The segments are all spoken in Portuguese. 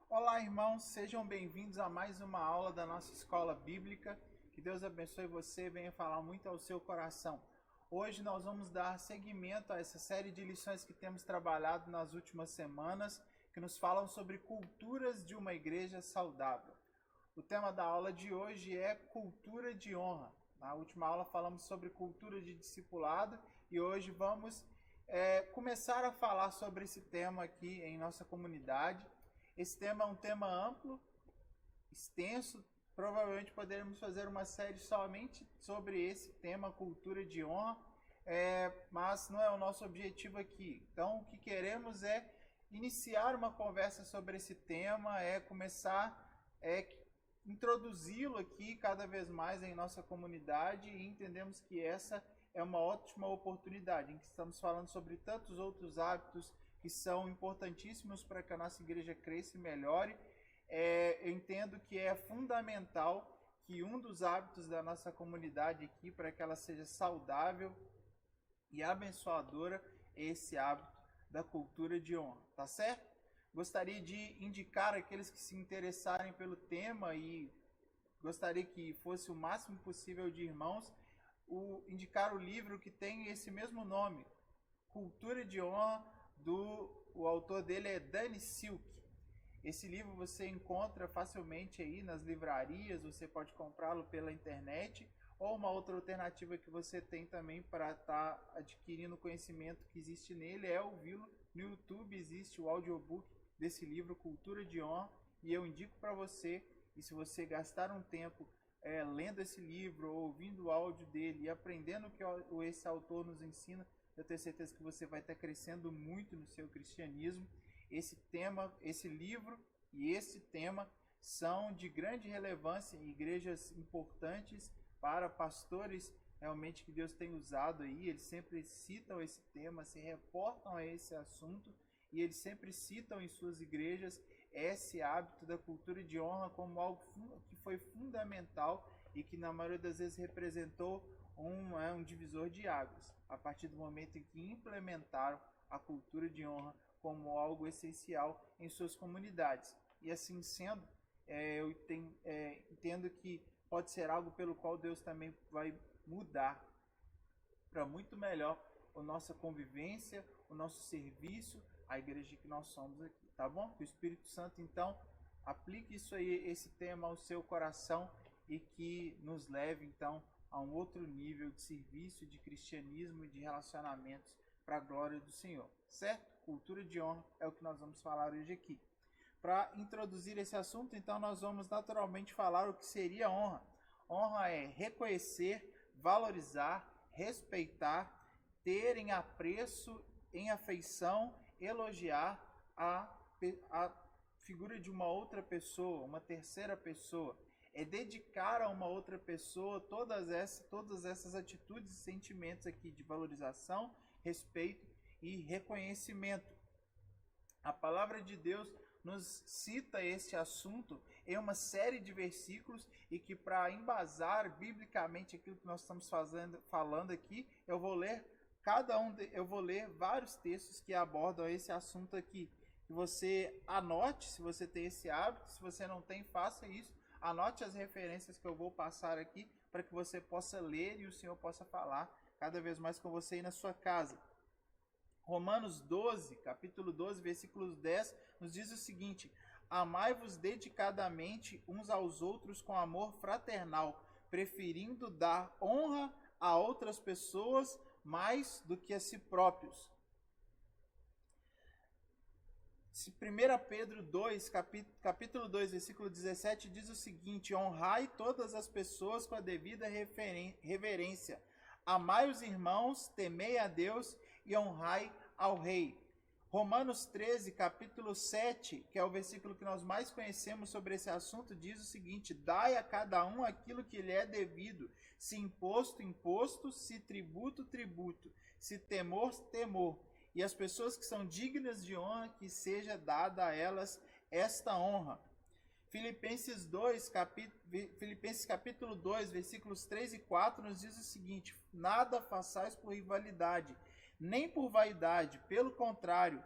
Olá, irmãos, sejam bem-vindos a mais uma aula da nossa escola bíblica. Que Deus abençoe você e venha falar muito ao seu coração. Hoje nós vamos dar seguimento a essa série de lições que temos trabalhado nas últimas semanas, que nos falam sobre culturas de uma igreja saudável. O tema da aula de hoje é cultura de honra. Na última aula falamos sobre cultura de discipulado e hoje vamos começar a falar sobre esse tema aqui em nossa comunidade. Esse tema é um tema amplo, extenso, provavelmente poderemos fazer uma série somente sobre esse tema, cultura de honra, mas não é o nosso objetivo aqui. Então, o que queremos é iniciar uma conversa sobre esse tema, começar a introduzi-lo aqui cada vez mais em nossa comunidade e entendemos que essa é uma ótima oportunidade, em que estamos falando sobre tantos outros hábitos que são importantíssimos para que a nossa igreja cresça e melhore. Eu entendo que é fundamental que um dos hábitos da nossa comunidade aqui, para que ela seja saudável e abençoadora, é esse hábito da cultura de honra, tá certo? Gostaria de indicar aqueles que se interessarem pelo tema e gostaria que fosse o máximo possível de irmãos, indicar o livro que tem esse mesmo nome, Cultura de Honra, o autor dele é Danny Silk. Esse livro você encontra facilmente aí nas livrarias, você pode comprá-lo pela internet, ou uma outra alternativa que você tem também para estar adquirindo o conhecimento que existe nele é ouvi-lo no YouTube. Existe o audiobook desse livro, Cultura de Honra, e eu indico para você, e se você gastar um tempo lendo esse livro, ouvindo o áudio dele e aprendendo o que esse autor nos ensina, eu tenho certeza que você vai estar crescendo muito no seu cristianismo. Esse livro e esse tema são de grande relevância em igrejas importantes, para pastores realmente que Deus tem usado aí. Eles sempre citam esse tema, se reportam a esse assunto e eles sempre citam em suas igrejas esse hábito da cultura de honra como algo que foi fundamental e que na maioria das vezes representou um divisor de águas, a partir do momento em que implementaram a cultura de honra como algo essencial em suas comunidades. E assim sendo, eu entendo que pode ser algo pelo qual Deus também vai mudar para muito melhor a nossa convivência, o nosso serviço, a igreja que nós somos aqui, tá bom? Que o Espírito Santo, então, aplique isso aí, esse tema ao seu coração e que nos leve, então, a um outro nível de serviço, de cristianismo e de relacionamentos para a glória do Senhor, certo? Cultura de honra é o que nós vamos falar hoje aqui. Para introduzir esse assunto, então, nós vamos naturalmente falar o que seria honra. Honra é reconhecer, valorizar, respeitar, ter em apreço, em afeição, elogiar a figura de uma outra pessoa, uma terceira pessoa. É dedicar a uma outra pessoa todas essas atitudes e sentimentos aqui de valorização, respeito e reconhecimento. A palavra de Deus nos cita esse assunto em uma série de versículos e que, para embasar biblicamente aquilo que nós estamos falando aqui, eu vou ler vários textos que abordam esse assunto aqui. Que você anote, se você tem esse hábito, se você não tem, faça isso. Anote as referências que eu vou passar aqui para que você possa ler e o Senhor possa falar cada vez mais com você aí na sua casa. Romanos 12, capítulo 12, versículos 10, nos diz o seguinte: amai-vos dedicadamente uns aos outros com amor fraternal, preferindo dar honra a outras pessoas mais do que a si próprios. 1 Pedro 2, capítulo 2, versículo 17, diz o seguinte: honrai todas as pessoas com a devida reverência, amai os irmãos, temei a Deus e honrai ao rei. Romanos 13, capítulo 7, que é o versículo que nós mais conhecemos sobre esse assunto, diz o seguinte: dai a cada um aquilo que lhe é devido, se imposto, imposto, se tributo, tributo, se temor, temor. E as pessoas que são dignas de honra, que seja dada a elas esta honra. Filipenses capítulo 2, versículos 3 e 4 nos diz o seguinte: nada façais por rivalidade, nem por vaidade, pelo contrário,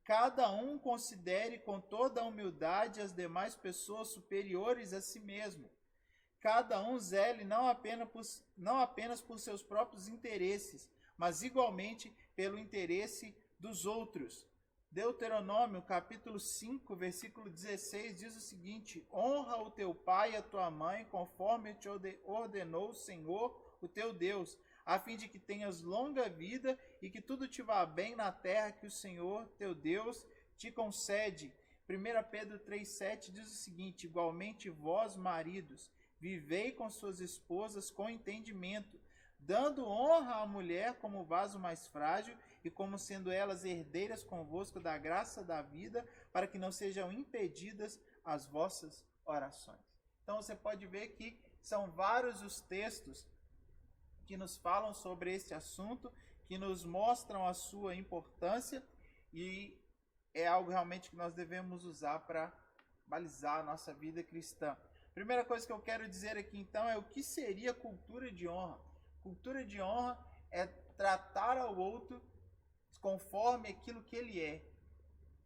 cada um considere com toda a humildade as demais pessoas superiores a si mesmo. Cada um zele não apenas por seus próprios interesses, mas igualmente pelo interesse dos outros. Deuteronômio, capítulo 5, versículo 16, diz o seguinte: honra o teu pai e a tua mãe, conforme te ordenou o Senhor, o teu Deus, a fim de que tenhas longa vida e que tudo te vá bem na terra que o Senhor, teu Deus, te concede. 1 Pedro 3,7 diz o seguinte: igualmente vós, maridos, vivei com suas esposas com entendimento, dando honra à mulher como vaso mais frágil, e como sendo elas herdeiras convosco da graça da vida, para que não sejam impedidas as vossas orações. Então você pode ver que são vários os textos que nos falam sobre esse assunto, que nos mostram a sua importância, e é algo realmente que nós devemos usar para balizar a nossa vida cristã. Primeira coisa que eu quero dizer aqui então é o que seria cultura de honra. Cultura de honra é tratar ao outro conforme aquilo que ele é.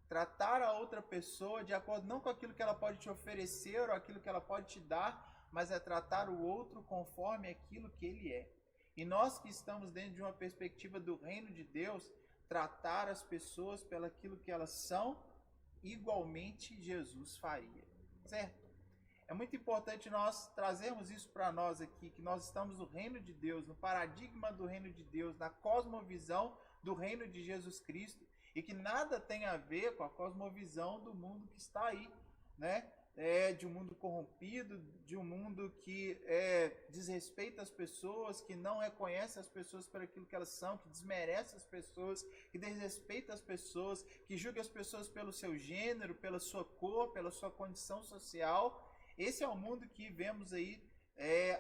Tratar a outra pessoa de acordo não com aquilo que ela pode te oferecer ou aquilo que ela pode te dar, mas é tratar o outro conforme aquilo que ele é. E nós que estamos dentro de uma perspectiva do reino de Deus, tratar as pessoas pelo aquilo que elas são, igualmente Jesus faria. Certo? É muito importante nós trazermos isso para nós aqui, que nós estamos no reino de Deus, no paradigma do reino de Deus, na cosmovisão do reino de Jesus Cristo, e que nada tem a ver com a cosmovisão do mundo que está aí, né? De um mundo corrompido, de um mundo que desrespeita as pessoas, que não reconhece as pessoas por aquilo que elas são, que desmerece as pessoas, que desrespeita as pessoas, que julga as pessoas pelo seu gênero, pela sua cor, pela sua condição social. Esse é o mundo que vemos aí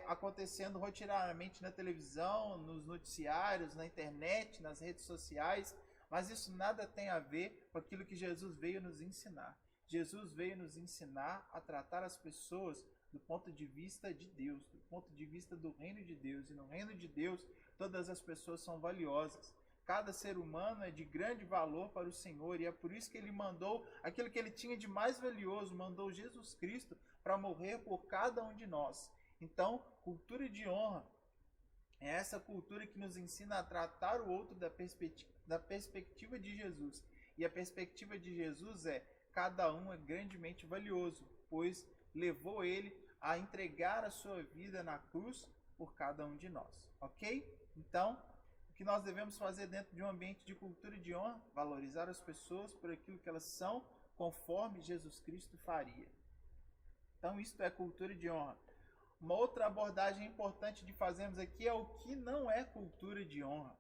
acontecendo rotineiramente na televisão, nos noticiários, na internet, nas redes sociais, mas isso nada tem a ver com aquilo que Jesus veio nos ensinar. Jesus veio nos ensinar a tratar as pessoas do ponto de vista de Deus, do ponto de vista do reino de Deus. E no reino de Deus, todas as pessoas são valiosas. Cada ser humano é de grande valor para o Senhor, e é por isso que ele mandou aquilo que ele tinha de mais valioso, mandou Jesus Cristo para morrer por cada um de nós. Então, cultura de honra é essa cultura que nos ensina a tratar o outro da perspectiva de Jesus. E a perspectiva de Jesus é: cada um é grandemente valioso, pois levou ele a entregar a sua vida na cruz por cada um de nós. Ok? Então, o que nós devemos fazer dentro de um ambiente de cultura de honra? Valorizar as pessoas por aquilo que elas são, conforme Jesus Cristo faria. Então, isto é cultura de honra. Uma outra abordagem importante de fazermos aqui é o que não é cultura de honra.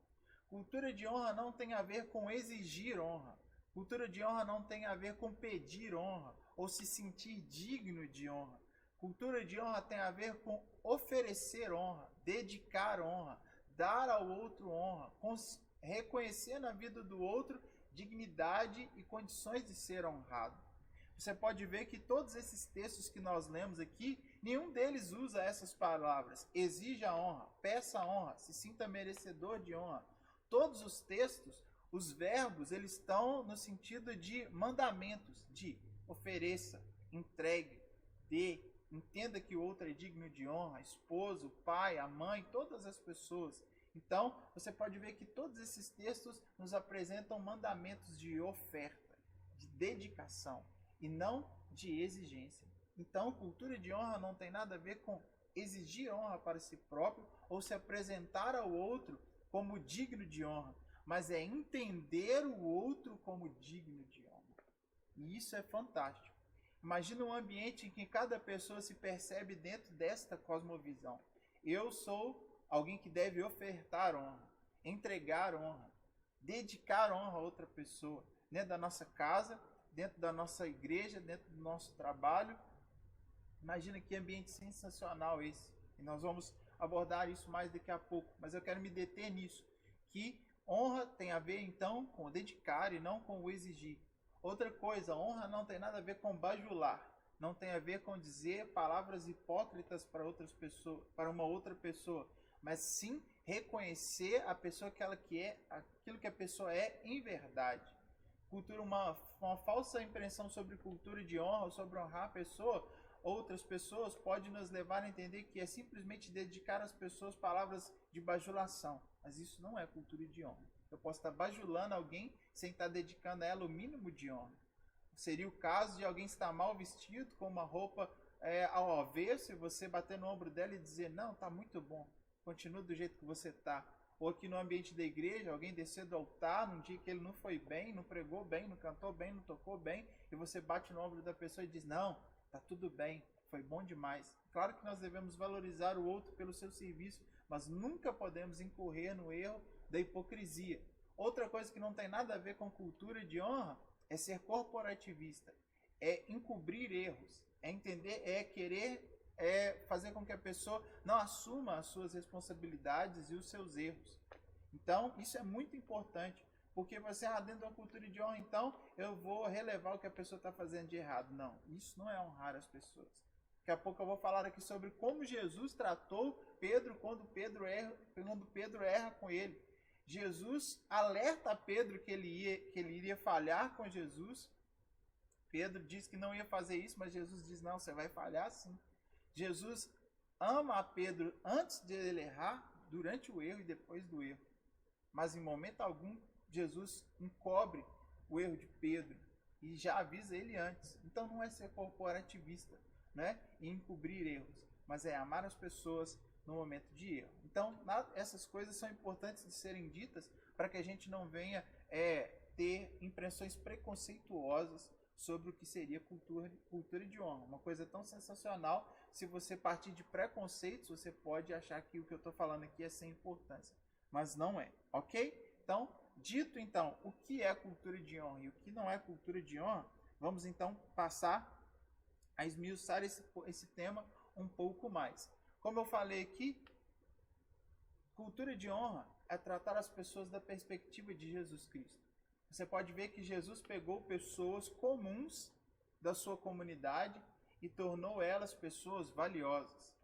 Cultura de honra não tem a ver com exigir honra. Cultura de honra não tem a ver com pedir honra ou se sentir digno de honra. Cultura de honra tem a ver com oferecer honra, dedicar honra, dar ao outro honra, reconhecer na vida do outro dignidade e condições de ser honrado. Você pode ver que todos esses textos que nós lemos aqui, nenhum deles usa essas palavras: exija honra, peça honra, se sinta merecedor de honra. Todos os textos, os verbos, eles estão no sentido de mandamentos, de ofereça, entregue, dê, entenda que o outro é digno de honra, esposo, pai, a mãe, todas as pessoas. Então, você pode ver que todos esses textos nos apresentam mandamentos de oferta, de dedicação, e não de exigência. Então, cultura de honra não tem nada a ver com exigir honra para si próprio ou se apresentar ao outro como digno de honra, mas é entender o outro como digno de honra. E isso é fantástico. Imagina um ambiente em que cada pessoa se percebe dentro desta cosmovisão. Eu sou alguém que deve ofertar honra, entregar honra, dedicar honra a outra pessoa, dentro da nossa casa, dentro da nossa igreja, dentro do nosso trabalho. Imagina que ambiente sensacional esse. E nós vamos abordar isso mais daqui a pouco, mas eu quero me deter nisso, que honra tem a ver então com o dedicar e não com o exigir. Outra coisa, honra não tem nada a ver com bajular. não tem a ver com dizer palavras hipócritas para outras pessoas, para uma outra pessoa, mas sim reconhecer a pessoa que ela que é, aquilo que a pessoa é em verdade. Cultura, uma falsa impressão sobre cultura de honra, sobre honrar a pessoa, outras pessoas, pode nos levar a entender que é simplesmente dedicar às pessoas palavras de bajulação, mas isso não é cultura de honra. Eu posso estar bajulando alguém sem estar dedicando a ela o mínimo de honra. Seria o caso de alguém estar mal vestido, com uma roupa ao avesso, e você bater no ombro dela e dizer, não, tá muito bom, continua do jeito que você tá. Ou aqui no ambiente da igreja, alguém descer do altar num dia que ele não foi bem, não pregou bem, não cantou bem, não tocou bem, e você bate no ombro da pessoa e diz, não, tá tudo bem, foi bom demais. Claro que nós devemos valorizar o outro pelo seu serviço, mas nunca podemos incorrer no erro da hipocrisia. Outra coisa que não tem nada a ver com cultura de honra é ser corporativista, é encobrir erros, é entender, é querer fazer com que a pessoa não assuma as suas responsabilidades e os seus erros. Então, isso é muito importante, porque você, dentro de uma cultura de honra, então, eu vou relevar o que a pessoa está fazendo de errado. Não, isso não é honrar as pessoas. Daqui a pouco eu vou falar aqui sobre como Jesus tratou Pedro quando Pedro erra com ele. Jesus alerta a Pedro que ele iria falhar com Jesus. Pedro diz que não ia fazer isso, mas Jesus diz, não, você vai falhar sim. Jesus ama a Pedro antes de ele errar, durante o erro e depois do erro. Mas em momento algum, Jesus encobre o erro de Pedro e já avisa ele antes. Então não é ser corporativista, né? E encobrir erros, mas é amar as pessoas no momento de erro. Então, essas coisas são importantes de serem ditas para que a gente não venha ter impressões preconceituosas sobre o que seria cultura de honra. Uma coisa tão sensacional, se você partir de preconceitos, você pode achar que o que eu estou falando aqui é sem importância, mas não é, ok? Então, dito então o que é cultura de honra e o que não é cultura de honra, vamos então passar a esmiuçar esse tema um pouco mais. Como eu falei aqui, cultura de honra é tratar as pessoas da perspectiva de Jesus Cristo. Você pode ver que Jesus pegou pessoas comuns da sua comunidade e tornou elas pessoas valiosas.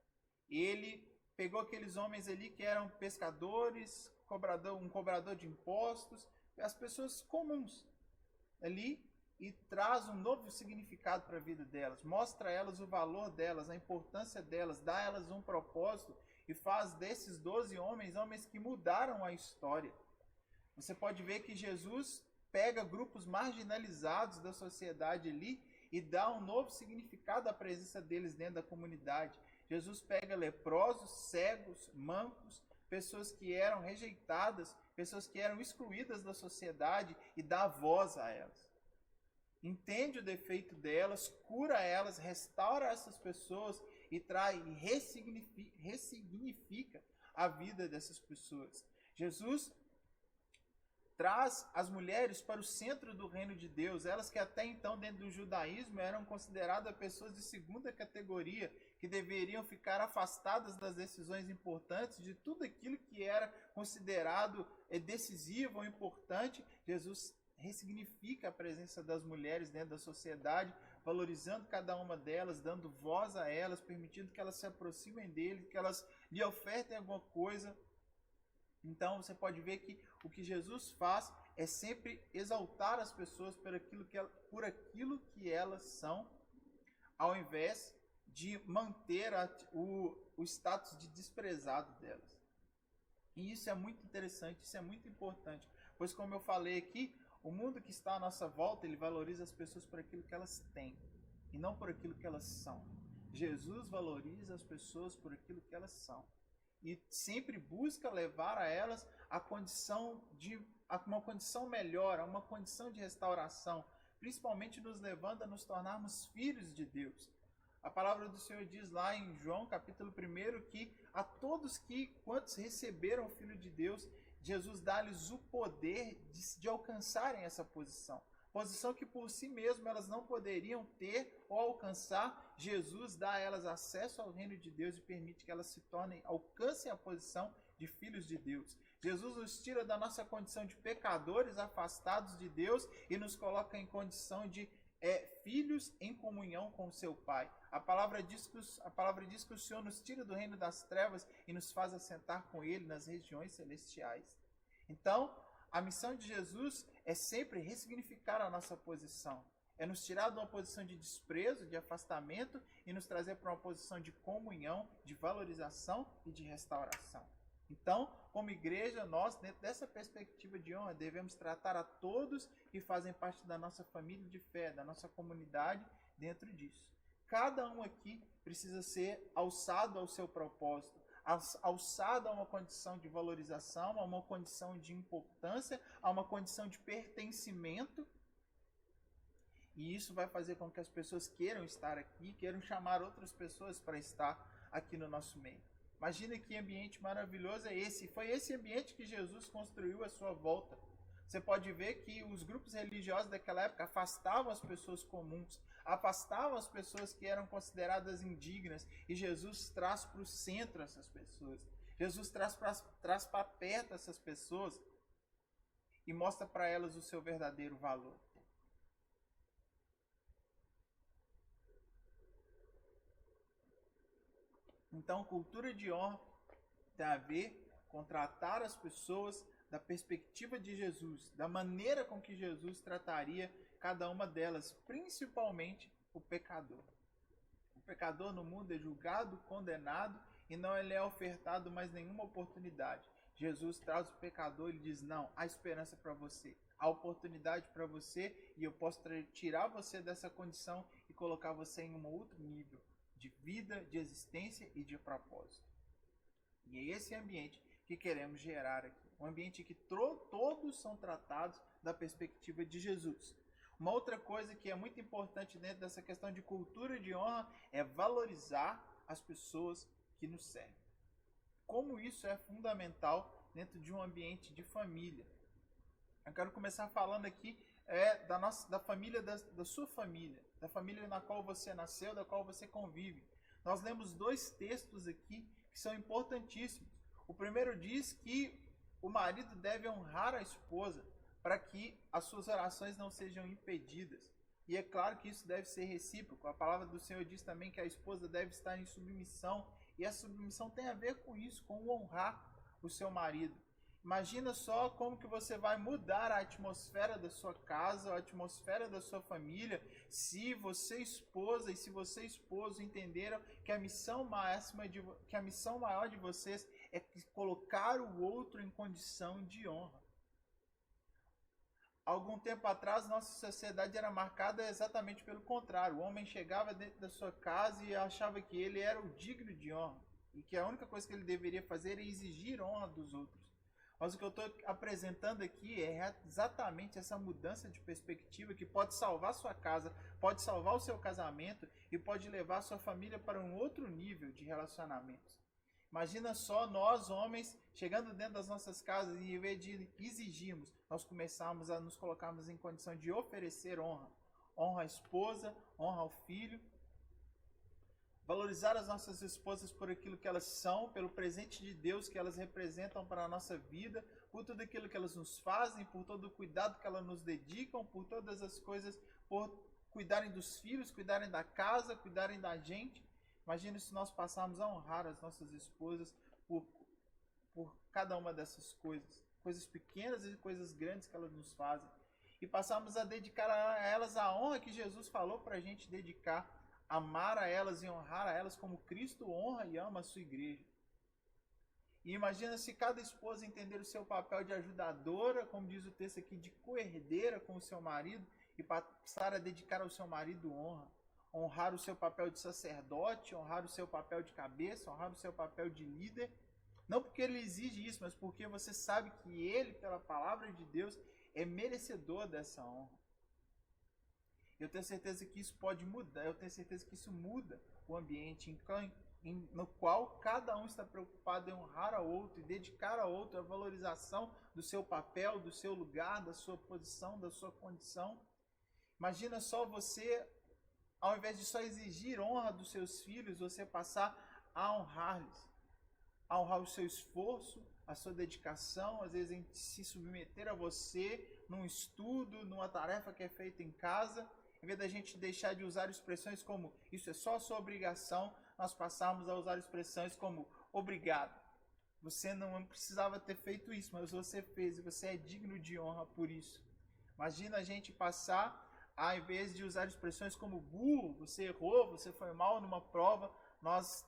Ele pegou aqueles homens ali que eram pescadores, um cobrador de impostos, as pessoas comuns ali, e traz um novo significado para a vida delas, mostra a elas o valor delas, a importância delas, dá a elas um propósito e faz desses 12 homens que mudaram a história. Você pode ver que Jesus pega grupos marginalizados da sociedade ali e dá um novo significado à presença deles dentro da comunidade. Jesus pega leprosos, cegos, mancos, pessoas que eram rejeitadas, pessoas que eram excluídas da sociedade e dá voz a elas. Entende o defeito delas, cura elas, restaura essas pessoas e ressignifica a vida dessas pessoas. Jesus traz as mulheres para o centro do reino de Deus, elas que até então dentro do judaísmo eram consideradas pessoas de segunda categoria, que deveriam ficar afastadas das decisões importantes, de tudo aquilo que era considerado decisivo ou importante. Jesus ressignifica a presença das mulheres dentro da sociedade, valorizando cada uma delas, dando voz a elas, permitindo que elas se aproximem dele, que elas lhe ofertem alguma coisa. Então você pode ver que o que Jesus faz é sempre exaltar as pessoas por aquilo que elas são, ao invés de manter o status de desprezado delas. E isso é muito interessante, isso é muito importante, pois como eu falei aqui, o mundo que está à nossa volta, ele valoriza as pessoas por aquilo que elas têm e não por aquilo que elas são. Jesus valoriza as pessoas por aquilo que elas são e sempre busca levar a elas a uma condição melhor, a uma condição de restauração, principalmente nos levando a nos tornarmos filhos de Deus. A palavra do Senhor diz lá em João, capítulo 1, que a todos quantos receberam o Filho de Deus, Jesus dá-lhes o poder de alcançarem essa posição. Posição que por si mesmo elas não poderiam ter ou alcançar. Jesus dá a elas acesso ao reino de Deus e permite que elas alcancem a posição de filhos de Deus. Jesus nos tira da nossa condição de pecadores afastados de Deus e nos coloca em condição de filhos em comunhão com o seu Pai. A palavra diz que o Senhor nos tira do reino das trevas e nos faz assentar com Ele nas regiões celestiais. Então, a missão de Jesus é sempre ressignificar a nossa posição. É nos tirar de uma posição de desprezo, de afastamento e nos trazer para uma posição de comunhão, de valorização e de restauração. Então, como igreja, nós, dentro dessa perspectiva de honra, devemos tratar a todos que fazem parte da nossa família de fé, da nossa comunidade, dentro disso. Cada um aqui precisa ser alçado ao seu propósito, alçado a uma condição de valorização, a uma condição de importância, a uma condição de pertencimento. E isso vai fazer com que as pessoas queiram estar aqui, queiram chamar outras pessoas para estar aqui no nosso meio. Imagina que ambiente maravilhoso é esse. Foi esse ambiente que Jesus construiu à sua volta. Você pode ver que os grupos religiosos daquela época afastavam as pessoas comuns, afastavam as pessoas que eram consideradas indignas, e Jesus traz para o centro essas pessoas. Jesus traz para perto essas pessoas e mostra para elas o seu verdadeiro valor. Então, cultura de honra tem a ver com tratar as pessoas da perspectiva de Jesus, da maneira com que Jesus trataria cada uma delas, principalmente o pecador. O pecador no mundo é julgado, condenado e não lhe é ofertado mais nenhuma oportunidade. Jesus traz o pecador e diz: não, há esperança para você, há oportunidade para você e eu posso tirar você dessa condição e colocar você em um outro nível de vida, de existência e de propósito. E é esse ambiente que queremos gerar aqui. Um ambiente em que todos são tratados da perspectiva de Jesus. Uma outra coisa que é muito importante dentro dessa questão de cultura de honra é valorizar as pessoas que nos servem. Como isso é fundamental dentro de um ambiente de família. Eu quero começar falando aqui da família, da sua família, da família na qual você nasceu, da qual você convive. Nós lemos 2 textos aqui que são importantíssimos. O primeiro diz que o marido deve honrar a esposa para que as suas orações não sejam impedidas. E é claro que isso deve ser recíproco. A palavra do Senhor diz também que a esposa deve estar em submissão. E a submissão tem a ver com isso, com honrar o seu marido. Imagina só como que você vai mudar a atmosfera da sua casa, a atmosfera da sua família, se você esposa e se você esposo entenderam que a missão maior de vocês é colocar o outro em condição de honra. Algum tempo atrás, nossa sociedade era marcada exatamente pelo contrário. O homem chegava dentro da sua casa e achava que ele era o digno de honra e que a única coisa que ele deveria fazer é exigir honra dos outros. Mas o que eu estou apresentando aqui é exatamente essa mudança de perspectiva que pode salvar sua casa, pode salvar o seu casamento e pode levar a sua família para um outro nível de relacionamentos. Imagina só nós, homens, chegando dentro das nossas casas e em vez de exigirmos, nós começarmos a nos colocarmos em condição de oferecer honra. Honra à esposa, honra ao filho. Valorizar as nossas esposas por aquilo que elas são, pelo presente de Deus que elas representam para a nossa vida, por tudo aquilo que elas nos fazem, por todo o cuidado que elas nos dedicam, por todas as coisas, por cuidarem dos filhos, cuidarem da casa, cuidarem da gente. Imagina se nós passarmos a honrar as nossas esposas por cada uma dessas coisas pequenas e coisas grandes que elas nos fazem. E passarmos a dedicar a elas a honra que Jesus falou para a gente dedicar, amar a elas e honrar a elas como Cristo honra e ama a sua igreja. E imagina se cada esposa entender o seu papel de ajudadora, como diz o texto aqui, de co-herdeira com o seu marido, e passar a dedicar ao seu marido honra. Honrar o seu papel de sacerdote, honrar o seu papel de cabeça, honrar o seu papel de líder. Não porque ele exige isso, mas porque você sabe que ele, pela palavra de Deus, é merecedor dessa honra. Eu tenho certeza que isso pode mudar, eu tenho certeza que isso muda o ambiente no qual cada um está preocupado em honrar ao outro e dedicar ao outro a valorização do seu papel, do seu lugar, da sua posição, da sua condição. Imagina só você, ao invés de só exigir honra dos seus filhos, você passar a honrar-lhes, a honrar o seu esforço, a sua dedicação, às vezes em se submeter a você num estudo, numa tarefa que é feita em casa. em vez da gente deixar de usar expressões como isso é só sua obrigação, nós passamos a usar expressões como obrigado. Você não precisava ter feito isso, mas você fez e você é digno de honra por isso. Imagina a gente passar, ao invés de usar expressões como burro, você errou, você foi mal numa prova, nós,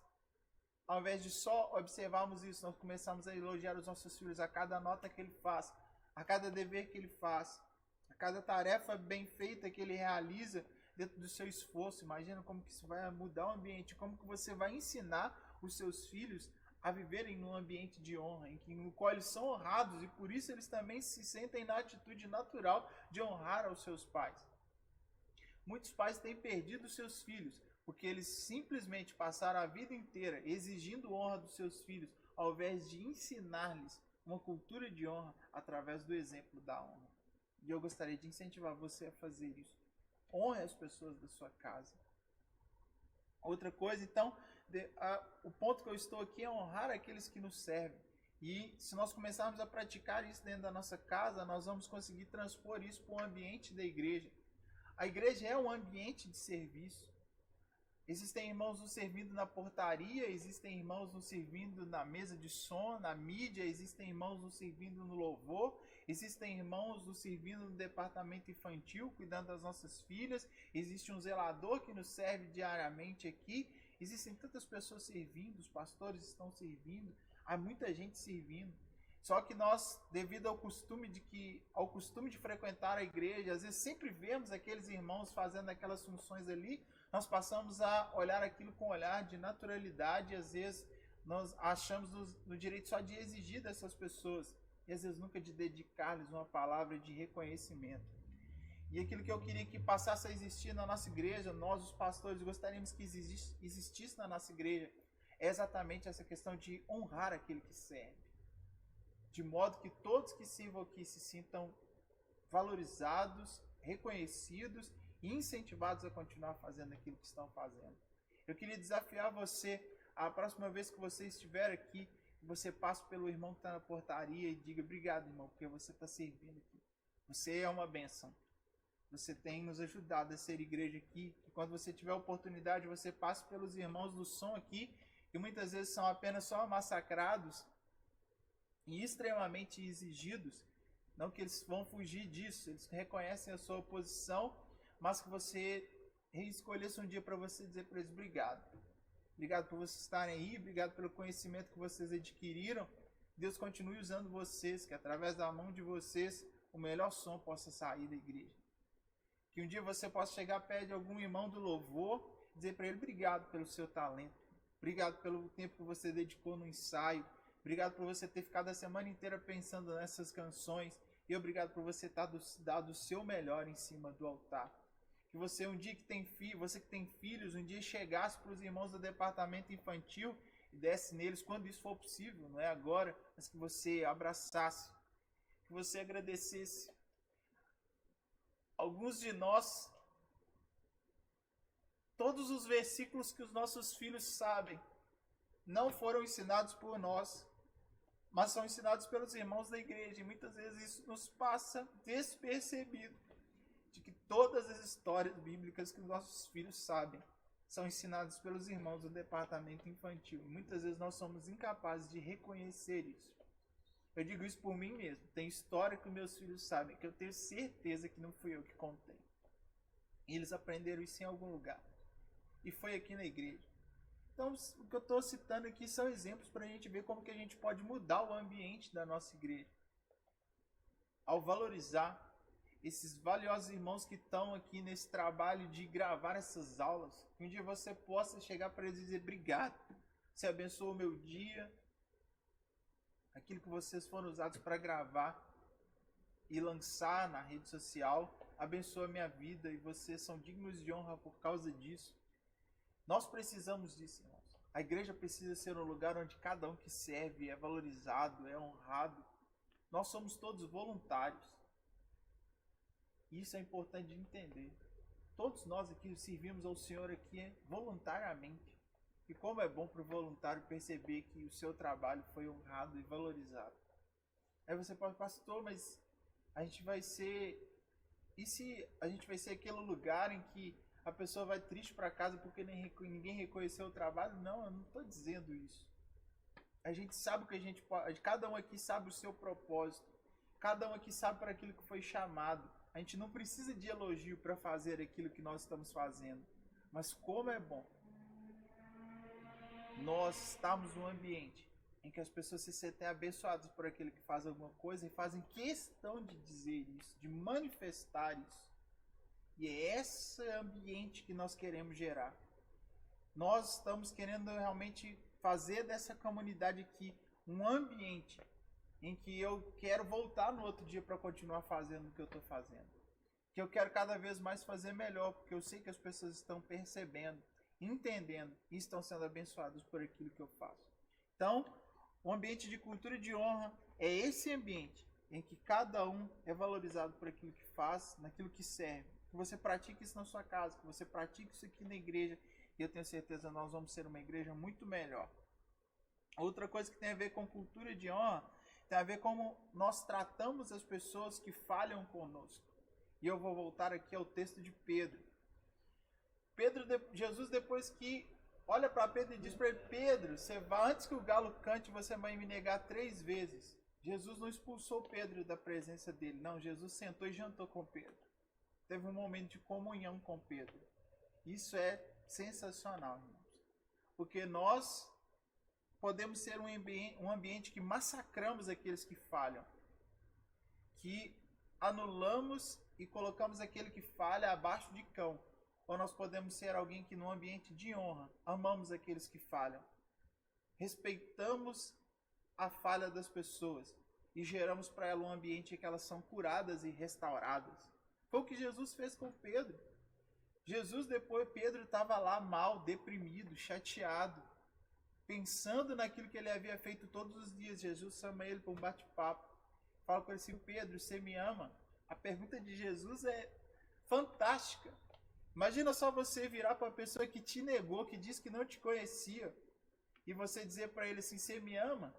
ao invés de só observarmos isso, nós começamos a elogiar os nossos filhos a cada nota que ele faz, a cada dever que ele faz, a cada tarefa bem feita que ele realiza dentro do seu esforço. Imagina como que isso vai mudar o ambiente, como que você vai ensinar os seus filhos a viverem num ambiente de honra, no qual eles são honrados e por isso eles também se sentem na atitude natural de honrar aos seus pais. Muitos pais têm perdido seus filhos porque eles simplesmente passaram a vida inteira exigindo honra dos seus filhos, ao invés de ensinar-lhes uma cultura de honra através do exemplo da honra. E eu gostaria de incentivar você a fazer isso. Honre as pessoas da sua casa. Outra coisa, então, o ponto que eu estou aqui é honrar aqueles que nos servem. E se nós começarmos a praticar isso dentro da nossa casa, nós vamos conseguir transpor isso para o ambiente da igreja. A igreja é um ambiente de serviço. Existem irmãos nos servindo na portaria, existem irmãos nos servindo na mesa de som, na mídia, existem irmãos nos servindo no louvor, existem irmãos nos servindo no departamento infantil, cuidando das nossas filhas, existe um zelador que nos serve diariamente aqui, existem tantas pessoas servindo, os pastores estão servindo, há muita gente servindo. Só que nós, devido ao costume de frequentar a igreja, às vezes sempre vemos aqueles irmãos fazendo aquelas funções ali, nós passamos a olhar aquilo com um olhar de naturalidade, e às vezes nós achamos no direito só de exigir dessas pessoas, e às vezes nunca de dedicar-lhes uma palavra de reconhecimento. E aquilo que eu queria que passasse a existir na nossa igreja, nós os pastores gostaríamos que existisse na nossa igreja, é exatamente essa questão de honrar aquele que serve. De modo que todos que sirvam aqui se sintam valorizados, reconhecidos e incentivados a continuar fazendo aquilo que estão fazendo. Eu queria desafiar você, a próxima vez que você estiver aqui, você passe pelo irmão que está na portaria e diga: obrigado, irmão, porque você está servindo aqui. Você é uma bênção. Você tem nos ajudado a ser igreja aqui. E quando você tiver a oportunidade, você passe pelos irmãos do som aqui, que muitas vezes são apenas só massacrados e extremamente exigidos. Não que eles vão fugir disso, eles reconhecem a sua posição, mas que você escolhesse um dia para você dizer para eles: obrigado. Obrigado por vocês estarem aí, obrigado pelo conhecimento que vocês adquiriram. Deus continue usando vocês, que através da mão de vocês o melhor som possa sair da igreja. Que um dia você possa chegar perto de algum irmão do louvor e dizer para ele: obrigado pelo seu talento, obrigado pelo tempo que você dedicou no ensaio, obrigado por você ter ficado a semana inteira pensando nessas canções e obrigado por você ter dado o seu melhor em cima do altar. Que você um dia você que tem filhos, um dia chegasse para os irmãos do departamento infantil e desse neles, quando isso for possível, não é agora, mas que você abraçasse, que você agradecesse. Alguns de nós, todos os versículos que os nossos filhos sabem, não foram ensinados por nós, mas são ensinados pelos irmãos da igreja, e muitas vezes isso nos passa despercebido, de que todas as histórias bíblicas que os nossos filhos sabem são ensinadas pelos irmãos do departamento infantil. E muitas vezes nós somos incapazes de reconhecer isso. Eu digo isso por mim mesmo. Tem história que meus filhos sabem, que eu tenho certeza que não fui eu que contei. E eles aprenderam isso em algum lugar. E foi aqui na igreja. Então, o que eu estou citando aqui são exemplos para a gente ver como que a gente pode mudar o ambiente da nossa igreja. Ao valorizar esses valiosos irmãos que estão aqui nesse trabalho de gravar essas aulas, que um dia você possa chegar para eles e dizer: obrigado, você abençoou o meu dia, aquilo que vocês foram usados para gravar e lançar na rede social, abençoa a minha vida e vocês são dignos de honra por causa disso. Nós precisamos disso, irmãos. A igreja precisa ser um lugar onde cada um que serve é valorizado, é honrado. Nós somos todos voluntários. Isso é importante de entender. Todos nós aqui servimos ao Senhor aqui voluntariamente. E como é bom para o voluntário perceber que o seu trabalho foi honrado e valorizado. Aí você pode: pastor, mas a gente vai ser E se a gente vai ser aquele lugar em que a pessoa vai triste para casa porque ninguém reconheceu o trabalho? Não, eu não estou dizendo isso. A gente sabe o que a gente pode, cada um aqui sabe o seu propósito. Cada um aqui sabe para aquilo que foi chamado. A gente não precisa de elogio para fazer aquilo que nós estamos fazendo. Mas como é bom nós estamos num ambiente em que as pessoas se sentem abençoadas por aquele que faz alguma coisa e fazem questão de dizer isso, de manifestar isso. E é esse ambiente que nós queremos gerar. Nós estamos querendo realmente fazer dessa comunidade aqui um ambiente em que eu quero voltar no outro dia para continuar fazendo o que eu estou fazendo. Que eu quero cada vez mais fazer melhor, porque eu sei que as pessoas estão percebendo, entendendo e estão sendo abençoadas por aquilo que eu faço. Então, o ambiente de cultura e de honra é esse ambiente em que cada um é valorizado por aquilo que faz, naquilo que serve. Que você pratique isso na sua casa, que você pratique isso aqui na igreja, e eu tenho certeza que nós vamos ser uma igreja muito melhor. Outra coisa que tem a ver com cultura de honra tem a ver como nós tratamos as pessoas que falham conosco. E eu vou voltar aqui ao texto de Pedro. Jesus, depois que olha para Pedro e diz para ele: Pedro, você vai, antes que o galo cante, você vai me negar 3 vezes. Jesus não expulsou Pedro da presença dele. Não, Jesus sentou e jantou com Pedro. Teve um momento de comunhão com Pedro. Isso é sensacional, irmãos. Porque nós podemos ser um ambiente que massacramos aqueles que falham. Que anulamos e colocamos aquele que falha abaixo de cão. Ou nós podemos ser alguém que, num ambiente de honra, amamos aqueles que falham. Respeitamos a falha das pessoas e geramos para elas um ambiente em que elas são curadas e restauradas. Foi o que Jesus fez com Pedro. Pedro estava lá mal, deprimido, chateado, pensando naquilo que ele havia feito todos os dias. Jesus chama ele para um bate-papo. Fala com ele assim: Pedro, você me ama? A pergunta de Jesus é fantástica. Imagina só você virar para a pessoa que te negou, que disse que não te conhecia, e você dizer para ele assim: você me ama?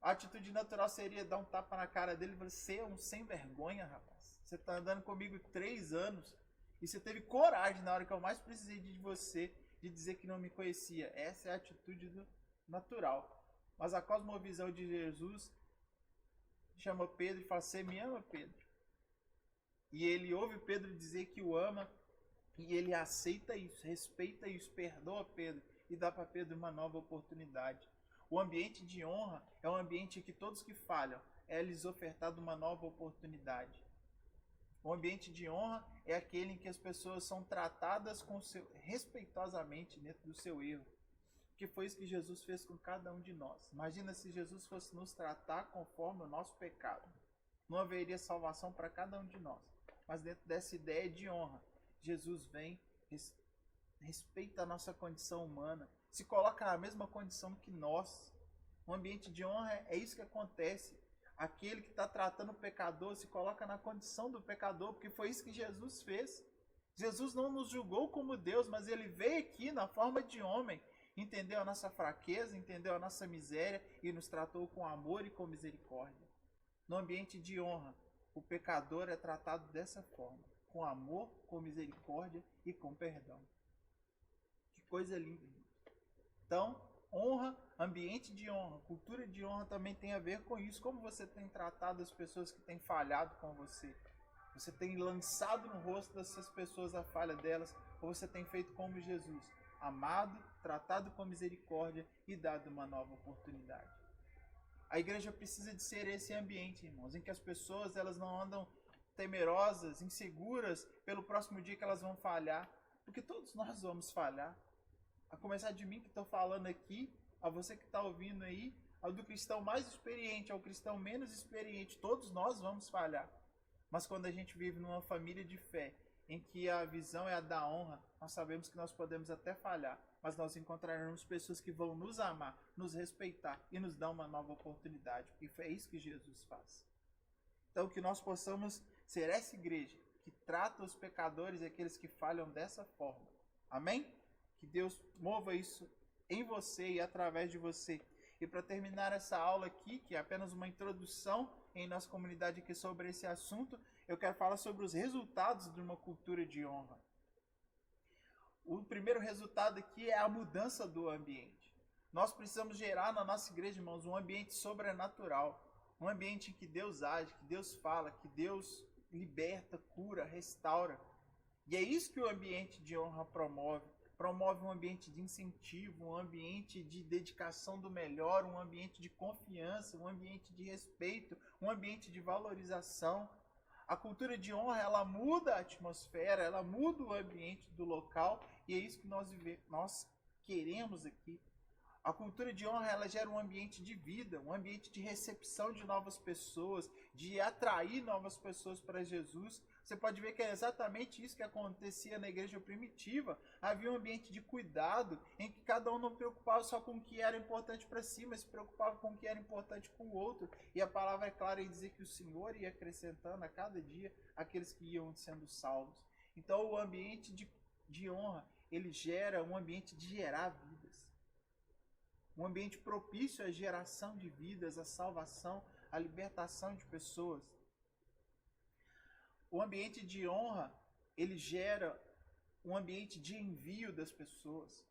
A atitude natural seria dar um tapa na cara dele e falar: você é um sem vergonha, rapaz. Você está andando comigo 3 anos e você teve coragem, na hora que eu mais precisei de você, de dizer que não me conhecia. Essa é a atitude natural. Mas a cosmovisão de Jesus chama Pedro e fala: você me ama, Pedro? E ele ouve Pedro dizer que o ama, e ele aceita isso, respeita isso, perdoa Pedro e dá para Pedro uma nova oportunidade. O ambiente de honra é um ambiente em que todos que falham é-lhes ofertado uma nova oportunidade. O ambiente de honra é aquele em que as pessoas são tratadas respeitosamente dentro do seu erro. Que foi isso que Jesus fez com cada um de nós. Imagina se Jesus fosse nos tratar conforme o nosso pecado. Não haveria salvação para cada um de nós. Mas dentro dessa ideia de honra, Jesus vem, respeita a nossa condição humana, se coloca na mesma condição que nós. No ambiente de honra é isso que acontece. Aquele que está tratando o pecador se coloca na condição do pecador, porque foi isso que Jesus fez. Jesus não nos julgou como Deus, mas ele veio aqui na forma de homem, entendeu a nossa fraqueza, entendeu a nossa miséria e nos tratou com amor e com misericórdia. No ambiente de honra, o pecador é tratado dessa forma, com amor, com misericórdia e com perdão. Que coisa linda. Então, honra, ambiente de honra, cultura de honra também tem a ver com isso. Como você tem tratado as pessoas que têm falhado com você? Você tem lançado no rosto dessas pessoas a falha delas, ou você tem feito como Jesus, amado, tratado com misericórdia e dado uma nova oportunidade? A igreja precisa de ser esse ambiente, irmãos, em que as pessoas elas não andam temerosas, inseguras pelo próximo dia que elas vão falhar, porque todos nós vamos falhar. A começar de mim que estou falando aqui, a você que está ouvindo aí, ao do cristão mais experiente, ao cristão menos experiente, todos nós vamos falhar. Mas quando a gente vive numa família de fé, em que a visão é a da honra, nós sabemos que nós podemos até falhar, mas nós encontraremos pessoas que vão nos amar, nos respeitar e nos dar uma nova oportunidade, porque é isso que Jesus faz. Então que nós possamos ser essa igreja que trata os pecadores e aqueles que falham dessa forma. Amém? Que Deus mova isso em você e através de você. E para terminar essa aula aqui, que é apenas uma introdução em nossa comunidade aqui sobre esse assunto, eu quero falar sobre os resultados de uma cultura de honra. O primeiro resultado aqui é a mudança do ambiente. Nós precisamos gerar na nossa igreja, irmãos, um ambiente sobrenatural. Um ambiente em que Deus age, que Deus fala, que Deus liberta, cura, restaura. E é isso que o ambiente de honra promove. Promove um ambiente de incentivo, um ambiente de dedicação do melhor, um ambiente de confiança, um ambiente de respeito, um ambiente de valorização. A cultura de honra, ela muda a atmosfera, ela muda o ambiente do local, e é isso que nós queremos aqui. A cultura de honra, ela gera um ambiente de vida, um ambiente de recepção de novas pessoas, de atrair novas pessoas para Jesus. Você pode ver que é exatamente isso que acontecia na igreja primitiva. Havia um ambiente de cuidado, em que cada um não preocupava só com o que era importante para si, mas se preocupava com o que era importante com o outro. E a palavra é clara em dizer que o Senhor ia acrescentando a cada dia aqueles que iam sendo salvos. Então o ambiente de honra, ele gera um ambiente de gerar vidas. Um ambiente propício à geração de vidas, à salvação, à libertação de pessoas. O ambiente de honra, ele gera um ambiente de envio das pessoas,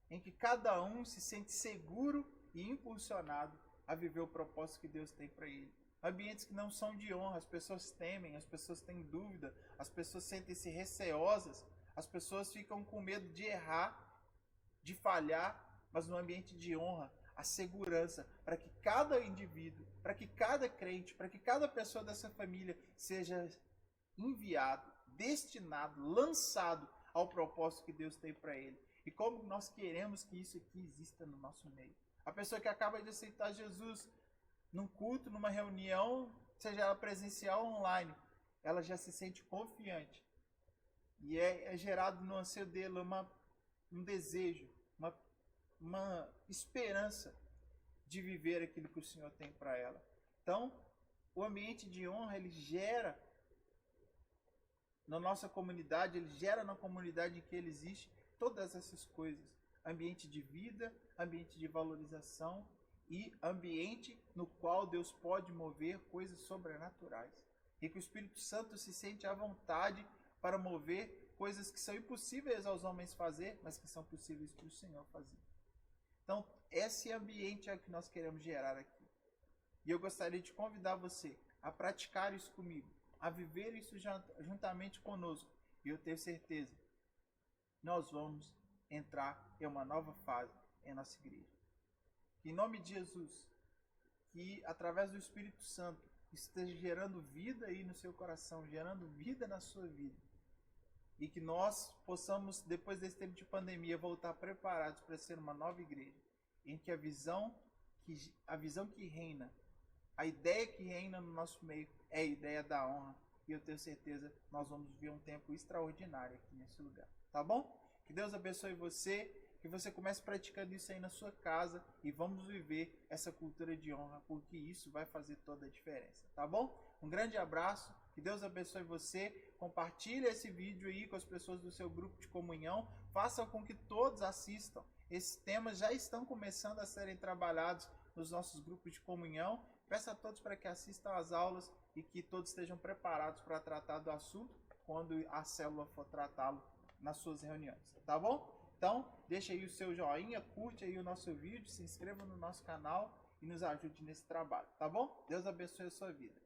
em que cada um se sente seguro e impulsionado a viver o propósito que Deus tem para ele. Ambientes que não são de honra, as pessoas temem, as pessoas têm dúvida, as pessoas sentem-se receosas, as pessoas ficam com medo de errar, de falhar. Mas no ambiente de honra, a segurança para que cada indivíduo, para que cada crente, para que cada pessoa dessa família seja enviado, destinado, lançado ao propósito que Deus tem para ele. E como nós queremos que isso aqui exista no nosso meio. A pessoa que acaba de aceitar Jesus num culto, numa reunião, seja ela presencial ou online, ela já se sente confiante. E é gerado no anseio dele um desejo, uma esperança de viver aquilo que o Senhor tem para ela. Então, o ambiente de honra, ele gera na nossa comunidade, ele gera na comunidade em que ele existe todas essas coisas. Ambiente de vida, ambiente de valorização e ambiente no qual Deus pode mover coisas sobrenaturais. E que o Espírito Santo se sente à vontade para mover coisas que são impossíveis aos homens fazer, mas que são possíveis para o Senhor fazer. Então, esse ambiente é o que nós queremos gerar aqui. E eu gostaria de convidar você a praticar isso comigo, a viver isso juntamente conosco. E eu tenho certeza, nós vamos entrar em uma nova fase em nossa igreja. Em nome de Jesus, que através do Espírito Santo esteja gerando vida aí no seu coração, gerando vida na sua vida. E que nós possamos, depois desse tempo de pandemia, voltar preparados para ser uma nova igreja, em que a visão que reina, a ideia que reina no nosso meio é a ideia da honra. E eu tenho certeza que nós vamos viver um tempo extraordinário aqui nesse lugar. Tá bom? Que Deus abençoe você, que você comece praticando isso aí na sua casa e vamos viver essa cultura de honra, porque isso vai fazer toda a diferença. Tá bom? Um grande abraço. Que Deus abençoe você. Compartilhe esse vídeo aí com as pessoas do seu grupo de comunhão. Faça com que todos assistam. Esses temas já estão começando a serem trabalhados nos nossos grupos de comunhão. Peço a todos para que assistam às aulas e que todos estejam preparados para tratar do assunto quando a célula for tratá-lo nas suas reuniões. Tá bom? Então, deixa aí o seu joinha, curte aí o nosso vídeo, se inscreva no nosso canal e nos ajude nesse trabalho. Tá bom? Deus abençoe a sua vida.